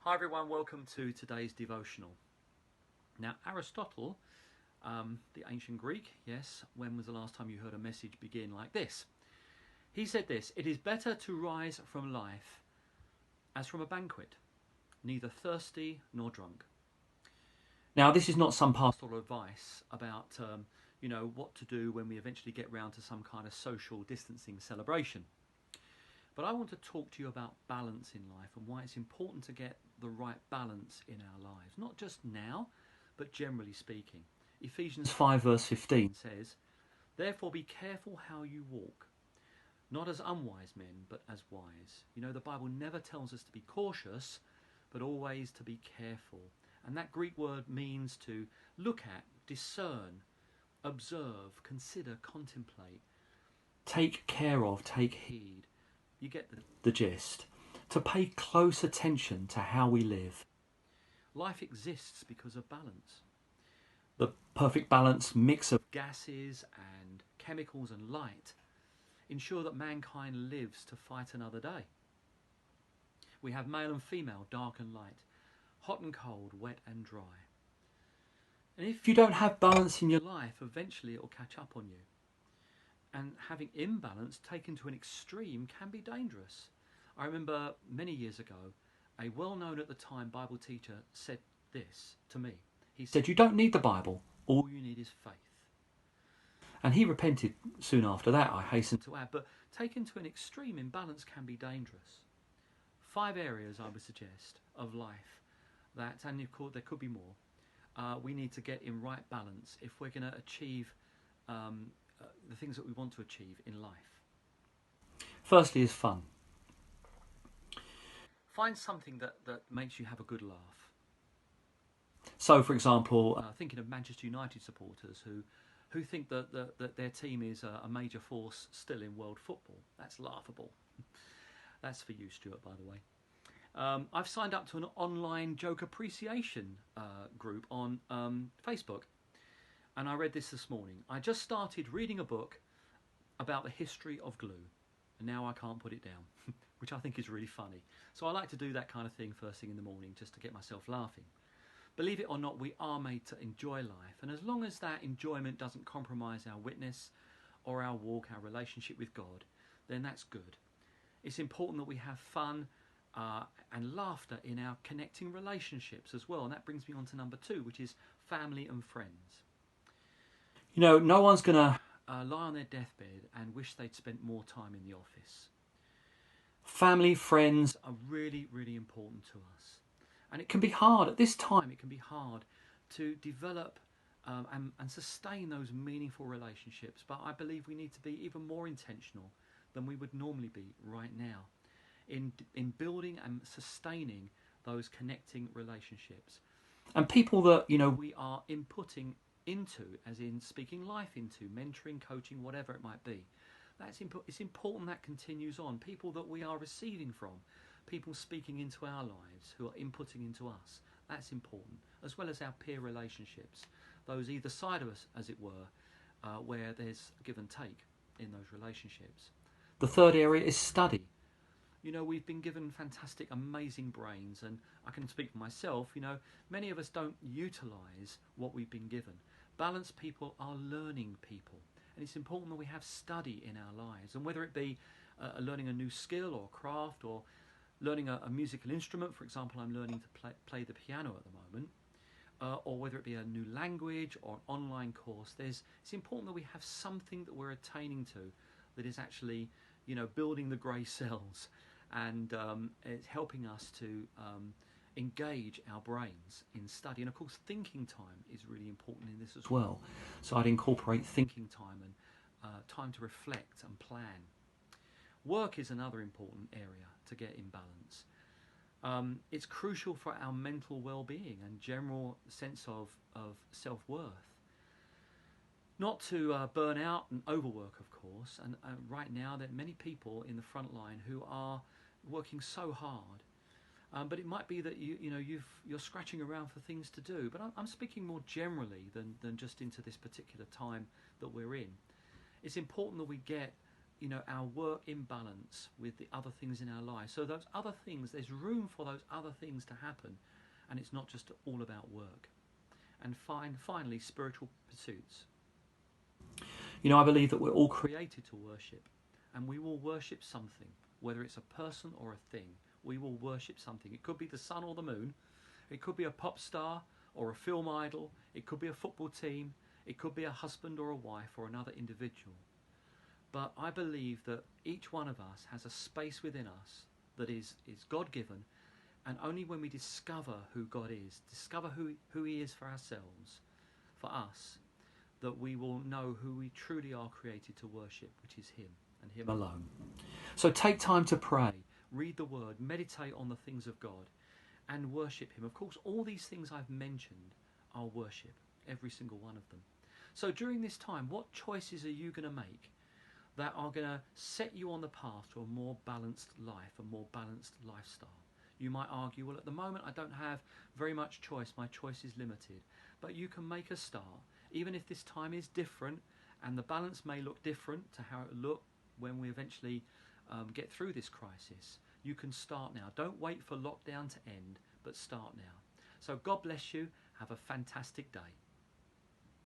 Hi everyone, welcome to today's devotional. Now Aristotle, the ancient Greek, yes, when was the last time you heard a message begin like this? He said this: "It is better to rise from life as from a banquet, neither thirsty nor drunk." Now this is not some pastoral advice about what to do when we eventually get round to some kind of social distancing celebration. But I want to talk to you about balance in life and why it's important to get the right balance in our lives. Not just now, but generally speaking. Ephesians 5 verse 15 says, "Therefore be careful how you walk, not as unwise men, but as wise." You know, the Bible never tells us to be cautious, but always to be careful. And that Greek word means to look at, discern, observe, consider, contemplate, take care of, take heed. You get the gist. To pay close attention to how we live. Life exists because of balance. The perfect balance mix of gases and chemicals and light ensure that mankind lives to fight another day. We have male and female, dark and light, hot and cold, wet and dry. And if you don't have balance in your life, eventually it will catch up on you. And having imbalance taken to an extreme can be dangerous. I remember many years ago, a well-known at the time Bible teacher said this to me. He said, "You don't need the Bible, all you need is faith." And he repented soon after that, I hasten to add, but taken to an extreme, imbalance can be dangerous. 5 areas I would suggest of life that, and of course there could be more, we need to get in right balance if we're going to achieve the things that we want to achieve in life. Firstly is fun. Find something that makes you have a good laugh. So, for example, thinking of Manchester United supporters who think that their team is a major force still in world football. That's laughable. That's for you, Stuart, by the way. I've signed up to an online joke appreciation group on Facebook. And I read this morning. "I just started reading a book about the history of glue, and now I can't put it down," which I think is really funny. So I like to do that kind of thing first thing in the morning just to get myself laughing. Believe it or not, we are made to enjoy life, and as long as that enjoyment doesn't compromise our witness or our walk, our relationship with God, then that's good. It's important that we have fun and laughter in our connecting relationships as well, and that brings me on to number 2, which is family and friends. You know, no one's going to lie on their deathbed and wish they'd spent more time in the office. Family, friends are really, really important to us. And it can be hard, at this time, it can be hard to develop and sustain those meaningful relationships. But I believe we need to be even more intentional than we would normally be right now in building and sustaining those connecting relationships. And people that, we are inputting into, as in speaking life into, mentoring, coaching, whatever it might be. It's important that continues on. People that we are receiving from, people speaking into our lives who are inputting into us. That's important, as well as our peer relationships, those either side of us, as it were, where there's give and take in those relationships. The third area is study. You know, we've been given fantastic, amazing brains, and I can speak for myself, many of us don't utilise what we've been given. Balanced people are learning people, and it's important that we have study in our lives, and whether it be learning a new skill or craft, or learning a musical instrument. For example, I'm learning to play the piano at the moment, or whether it be a new language or an online course. It's important that we have something that we're attaining to that is actually, building the grey cells, and it's helping us to engage our brains in study. And of course, thinking time is really important in this as well. So I'd incorporate thinking time and time to reflect and plan. Work is another important area to get in balance. It's crucial for our mental well-being and general sense of self-worth. Not to burn out and overwork, of course. And right now, there are many people in the front line who are working so hard. But it might be that you're scratching around for things to do. But I'm speaking more generally than just into this particular time that we're in. It's important that we get our work in balance with the other things in our lives. So those other things, there's room for those other things to happen, and it's not just all about work. And finally, spiritual pursuits. I believe that we're all created to worship, and we will worship something, whether it's a person or a thing. We will worship something. It could be the sun or the moon. It could be a pop star or a film idol. It could be a football team. It could be a husband or a wife or another individual. But I believe that each one of us has a space within us that is God-given, and only when we discover who God is, discover who He is for ourselves, for us, that we will know who we truly are created to worship, which is Him and Him alone. So take time to pray, read the Word, meditate on the things of God, and worship Him. Of course, all these things I've mentioned are worship, every single one of them. So during this time, what choices are you going to make that are going to set you on the path to a more balanced life, a more balanced lifestyle? You might argue, well, at the moment I don't have very much choice, my choice is limited. But you can make a start, even if this time is different, and the balance may look different to how it will look when we eventually get through this crisis. You can start now. Don't wait for lockdown to end, but start now. So God bless you. Have a fantastic day.